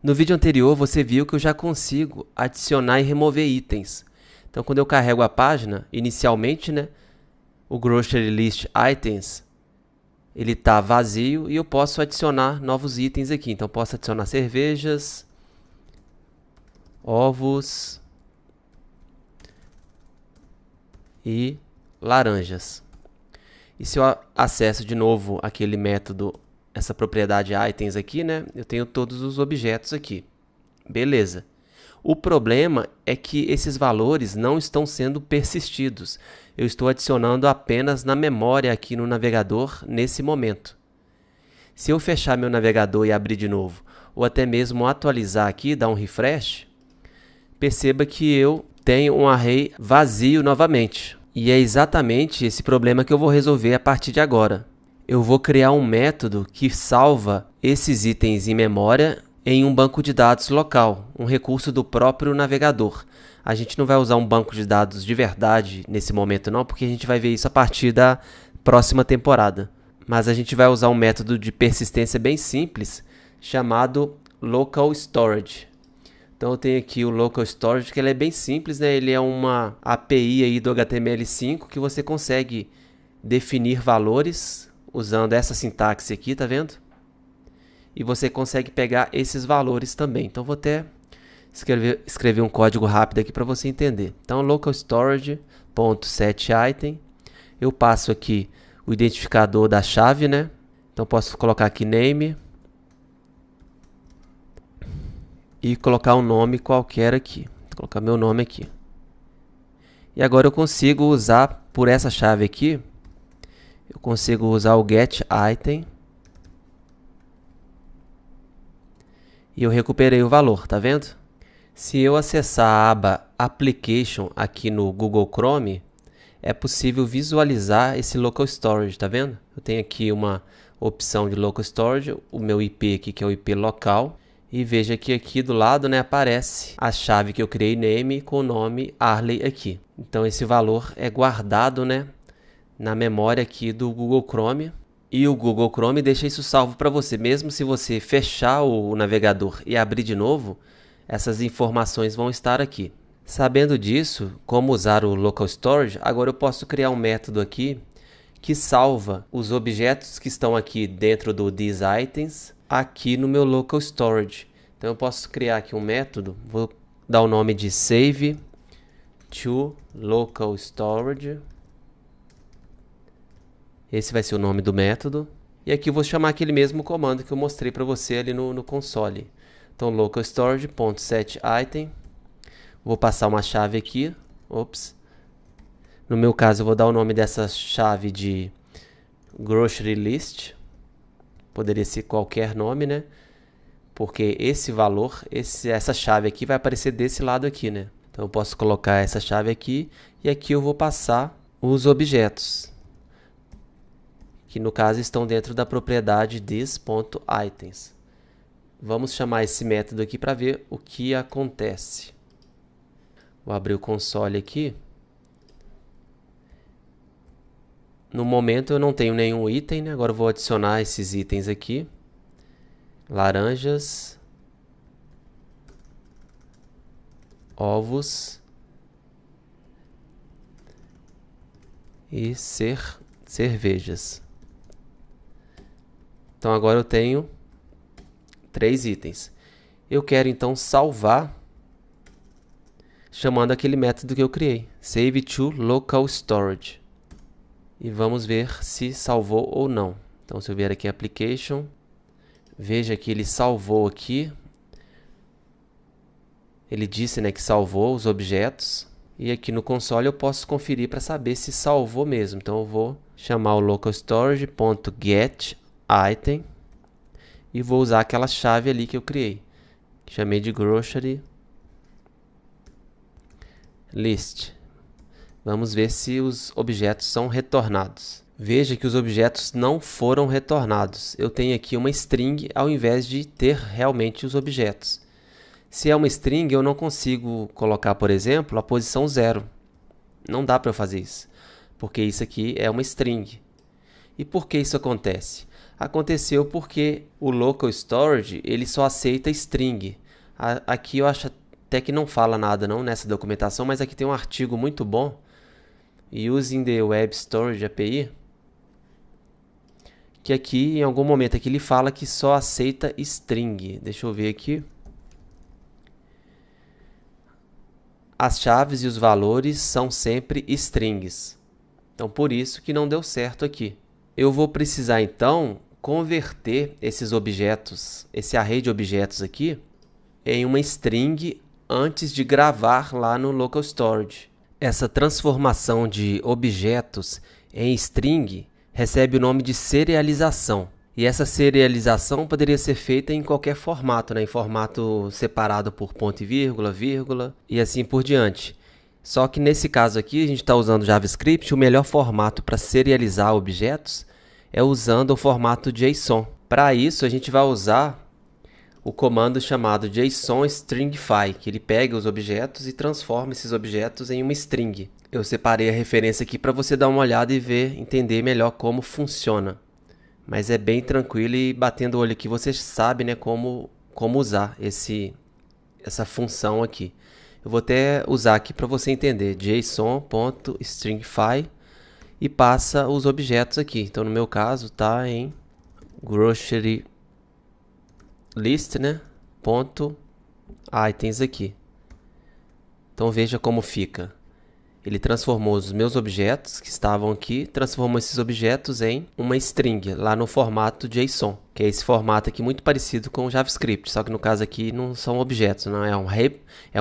No vídeo anterior, você viu que eu já consigo adicionar e remover itens. Então, quando eu carrego a página, inicialmente, né, o Grocery List Items, ele está vazio e eu posso adicionar novos itens aqui. Então, posso adicionar cervejas, ovos e laranjas. E se eu acesso de novo aquele método, essa propriedade items aqui, né, eu tenho todos os objetos aqui. Beleza. O problema é que esses valores não estão sendo persistidos. Eu estou adicionando apenas na memória aqui no navegador nesse momento. Se eu fechar meu navegador e abrir de novo, ou até mesmo atualizar aqui, dar um refresh, perceba que eu tenho um array vazio novamente. E é exatamente esse problema que eu vou resolver a partir de agora. Eu vou criar um método que salva esses itens em memória em um banco de dados local, um recurso do próprio navegador. A gente não vai usar um banco de dados de verdade nesse momento não, porque a gente vai ver isso a partir da próxima temporada. Mas a gente vai usar um método de persistência bem simples, chamado Local Storage. Então eu tenho aqui o Local Storage, que ele é bem simples, né? Ele é uma API aí do HTML5 que você consegue definir valores usando essa sintaxe aqui, tá vendo? E você consegue pegar esses valores também. Então vou até escrever um código rápido aqui para você entender. Então local storage.setItem, eu passo aqui o identificador da chave, né? Então posso colocar aqui name e colocar um nome qualquer aqui. Vou colocar meu nome aqui. E agora eu consigo usar por essa chave aqui, eu consigo usar o getItem e eu recuperei o valor, tá vendo? Se eu acessar a aba Application aqui no Google Chrome, é possível visualizar esse Local Storage, tá vendo? Eu tenho aqui uma opção de Local Storage, o meu IP aqui que é o IP local, e veja que aqui do lado, né, aparece a chave que eu criei name com o nome Arley aqui. Então esse valor é guardado, né, na memória aqui do Google Chrome. E o Google Chrome deixa isso salvo para você. Mesmo se você fechar o navegador e abrir de novo, essas informações vão estar aqui. Sabendo disso, como usar o Local Storage, agora eu posso criar um método aqui que salva os objetos que estão aqui dentro do These Items aqui no meu Local Storage. Então eu posso criar aqui um método, vou dar o nome de Save to Local Storage. Esse vai ser o nome do método. E aqui eu vou chamar aquele mesmo comando que eu mostrei para você ali no console. Então local storage.setItem. Vou passar uma chave aqui. Ops. No meu caso eu vou dar o nome dessa chave de Grocery List. Poderia ser qualquer nome, né? Porque esse valor, essa chave aqui vai aparecer desse lado aqui, né? Então eu posso colocar essa chave aqui e aqui eu vou passar os objetos, que no caso estão dentro da propriedade this.items. Vamos chamar esse método aqui para ver o que acontece. Vou abrir o console aqui. No momento eu não tenho nenhum item, né? Agora eu vou adicionar esses itens aqui. Laranjas, ovos e cervejas. Então agora eu tenho 3 itens. Eu quero então salvar chamando aquele método que eu criei, Save to Local Storage. E vamos ver se salvou ou não. Então se eu vier aqui em Application, veja que ele salvou aqui. Ele disse, né, que salvou os objetos. E aqui no console eu posso conferir para saber se salvou mesmo. Então eu vou chamar o local storage.getItem e vou usar aquela chave ali que eu criei. Chamei de Grocery List. Vamos ver se os objetos são retornados. Veja que os objetos não foram retornados. Eu tenho aqui uma string ao invés de ter realmente os objetos. Se é uma string, eu não consigo colocar, por exemplo, a posição 0. Não dá para eu fazer isso, porque isso aqui é uma string. E por que isso acontece? Aconteceu porque o local storage ele só aceita string. Aqui eu acho até que não fala nada não nessa documentação, mas aqui tem um artigo muito bom, Using the Web Storage API, que aqui em algum momento aqui ele fala que só aceita string. Deixa eu ver aqui. As chaves e os valores são sempre strings. Então por isso que não deu certo aqui. Eu vou precisar então converter esses objetos, esse array de objetos aqui, em uma string antes de gravar lá no local storage. Essa transformação de objetos em string recebe o nome de serialização. E essa serialização poderia ser feita em qualquer formato, né? Em formato separado por ponto e vírgula, vírgula e assim por diante. Só que nesse caso aqui a gente está usando JavaScript, o melhor formato para serializar objetos é usando o formato JSON. Para isso a gente vai usar o comando chamado JSON Stringify, que ele pega os objetos e transforma esses objetos em uma string. Eu separei a referência aqui para você dar uma olhada e ver, entender melhor como funciona. Mas é bem tranquilo e batendo o olho aqui você sabe, né, como usar essa função aqui. Eu vou até usar aqui para você entender, json.stringify e passa os objetos aqui. Então no meu caso está em grocery list, né, ponto items aqui. Então veja como fica. Ele transformou os meus objetos que estavam aqui, transformou esses objetos em uma string, lá no formato JSON, que é esse formato aqui muito parecido com o JavaScript, só que no caso aqui não são objetos, não é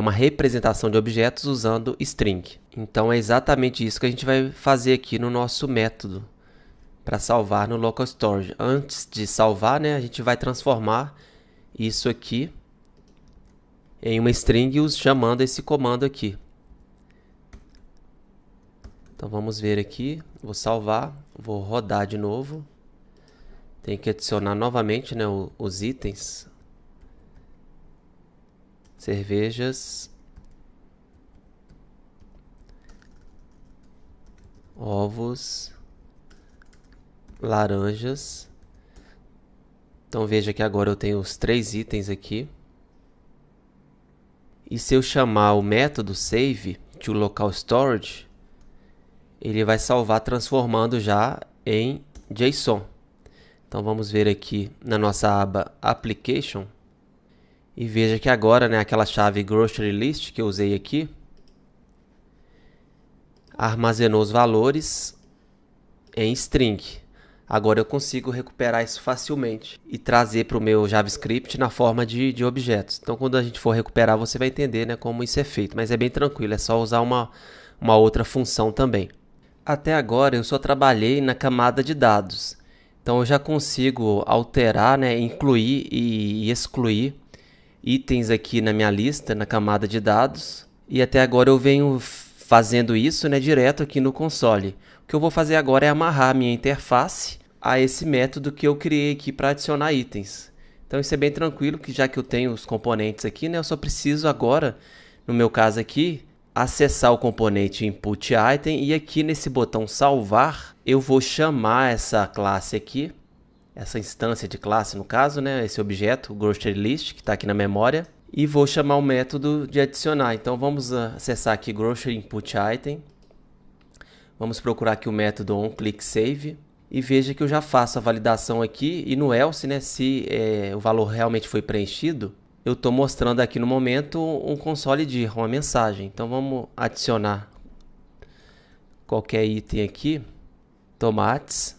uma representação de objetos usando string. Então é exatamente isso que a gente vai fazer aqui no nosso método para salvar no local storage. Antes de salvar, né, a gente vai transformar isso aqui em uma string chamando esse comando aqui. Então vamos ver aqui, vou salvar, vou rodar de novo. Tem que adicionar novamente, né, os itens. Cervejas. Ovos. Laranjas. Então veja que agora eu tenho os 3 itens aqui. E se eu chamar o método save to local storage, ele vai salvar transformando já em JSON. Então vamos ver aqui na nossa aba Application. E veja que agora, né, aquela chave grocery list que eu usei aqui, armazenou os valores em string. Agora eu consigo recuperar isso facilmente e trazer para o meu JavaScript na forma de objetos. Então quando a gente for recuperar você vai entender, né, como isso é feito. Mas é bem tranquilo, é só usar uma outra função também. Até agora eu só trabalhei na camada de dados. Então eu já consigo alterar, né, incluir e excluir itens aqui na minha lista, na camada de dados. E até agora eu venho fazendo isso, né, direto aqui no console. O que eu vou fazer agora é amarrar a minha interface a esse método que eu criei aqui para adicionar itens. Então isso é bem tranquilo, que já que eu tenho os componentes aqui, né, eu só preciso agora, no meu caso aqui, acessar o componente input item e aqui nesse botão salvar eu vou chamar essa classe aqui, essa instância de classe no caso, né, esse objeto, o grocery list, que está aqui na memória, e vou chamar o método de adicionar. Então vamos acessar aqui grocery input item, vamos procurar aqui o método onClickSave e veja que eu já faço a validação aqui e no else, né, se o valor realmente foi preenchido, eu estou mostrando aqui no momento um console dir, uma mensagem. Então vamos adicionar qualquer item aqui, tomates,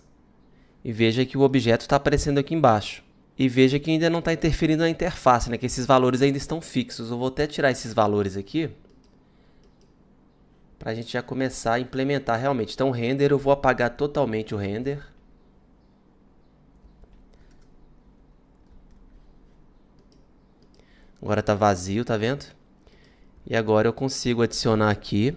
e veja que o objeto está aparecendo aqui embaixo. E veja que ainda não está interferindo na interface, né, que esses valores ainda estão fixos. Eu vou até tirar esses valores aqui, para a gente já começar a implementar realmente. Então o render, eu vou apagar totalmente o render. Agora está vazio, tá vendo? E agora eu consigo adicionar aqui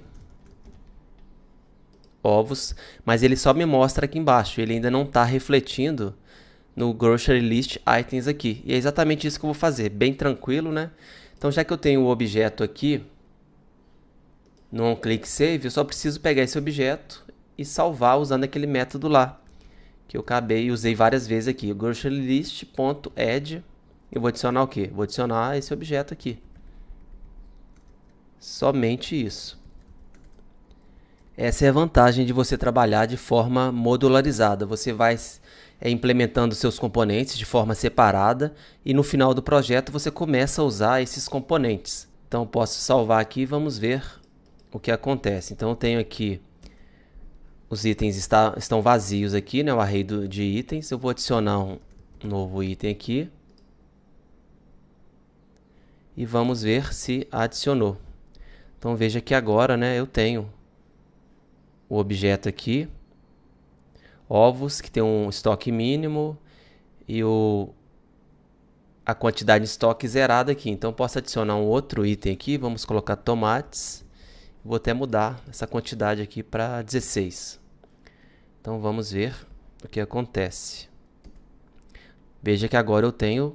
ovos, mas ele só me mostra aqui embaixo. Ele ainda não está refletindo no grocery list items aqui. E é exatamente isso que eu vou fazer, bem tranquilo, né? Então já que eu tenho o objeto aqui no onClickSave, eu só preciso pegar esse objeto e salvar usando aquele método lá, que eu acabei e usei várias vezes aqui. GroceryList.add. Eu vou adicionar o quê? Vou adicionar esse objeto aqui. Somente isso. Essa é a vantagem de você trabalhar de forma modularizada. Você vai implementando seus componentes de forma separada e no final do projeto você começa a usar esses componentes. Então posso salvar aqui e vamos ver o que acontece. Então eu tenho aqui os itens estão vazios aqui, né? O array de itens. Eu vou adicionar um novo item aqui e vamos ver se adicionou. Então veja que agora, né, eu tenho o objeto aqui, ovos, que tem um estoque mínimo e a quantidade de estoque zerada aqui. Então posso adicionar um outro item aqui, vamos colocar tomates. Vou até mudar essa quantidade aqui para 16. Então vamos ver o que acontece. Veja que agora eu tenho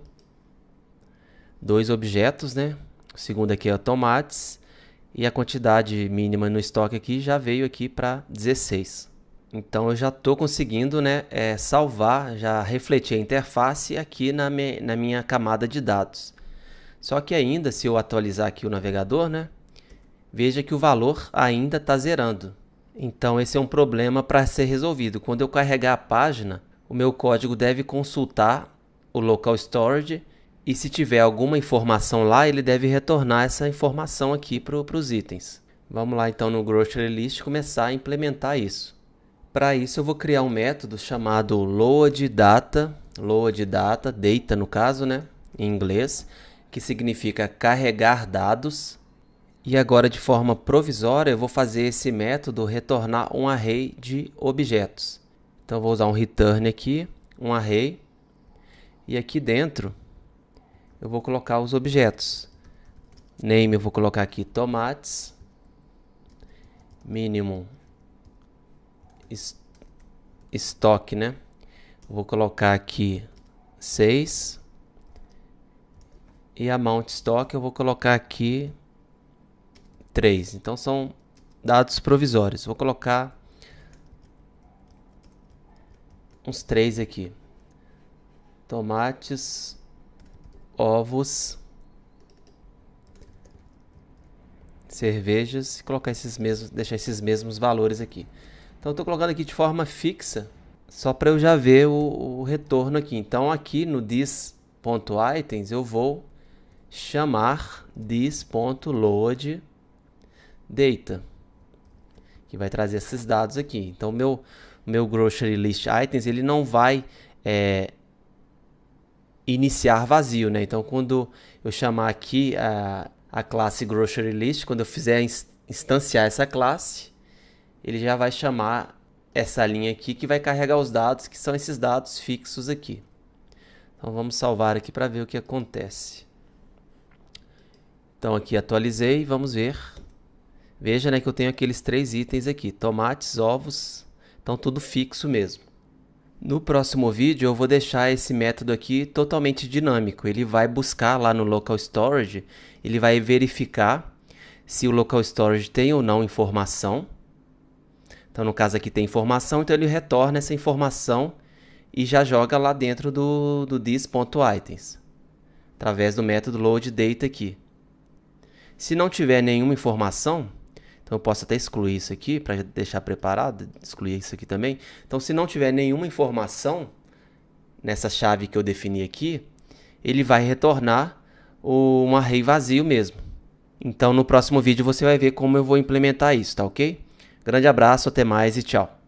dois objetos, né? O segundo aqui é tomates e a quantidade mínima no estoque aqui já veio aqui para 16. Então eu já estou conseguindo, né, salvar, já refletir a interface aqui na minha camada de dados. Só que ainda, se eu atualizar aqui o navegador, né, veja que o valor ainda está zerando. Então esse é um problema para ser resolvido. Quando eu carregar a página, o meu código deve consultar o local storage e se tiver alguma informação lá, ele deve retornar essa informação aqui para os itens. Vamos lá então no GroceryList começar a implementar isso. Para isso eu vou criar um método chamado loadData, data no caso, né, em inglês, que significa carregar dados. E agora de forma provisória eu vou fazer esse método retornar um array de objetos. Então eu vou usar um return aqui, um array, e aqui dentro eu vou colocar os objetos. Name eu vou colocar aqui tomates, minimum estoque, né? Vou colocar aqui 6 e amount stock eu vou colocar aqui 3. Então são dados provisórios. Vou colocar uns 3 aqui. Tomates, ovos, cervejas e colocar deixar esses mesmos valores aqui. Então estou colocando aqui de forma fixa, só para eu já ver o retorno aqui. Então aqui no this.items eu vou chamar this.loadData, que vai trazer esses dados aqui. Então meu GroceryList items ele não vai iniciar vazio, né? Então quando eu chamar aqui a classe GroceryList, quando eu fizer instanciar essa classe, ele já vai chamar essa linha aqui que vai carregar os dados, que são esses dados fixos aqui. Então vamos salvar aqui para ver o que acontece. Então aqui atualizei, vamos ver. Veja, né, que eu tenho aqueles 3 itens aqui, tomates, ovos, então tudo fixo mesmo. No próximo vídeo eu vou deixar esse método aqui totalmente dinâmico. Ele vai buscar lá no local storage, ele vai verificar se o local storage tem ou não informação. Então no caso aqui tem informação, então ele retorna essa informação e já joga lá dentro do this.items, através do método loadData aqui. Se não tiver nenhuma informação, então eu posso até excluir isso aqui para deixar preparado, excluir isso aqui também. Então se não tiver nenhuma informação nessa chave que eu defini aqui, ele vai retornar um array vazio mesmo. Então no próximo vídeo você vai ver como eu vou implementar isso, tá ok? Grande abraço, até mais e tchau.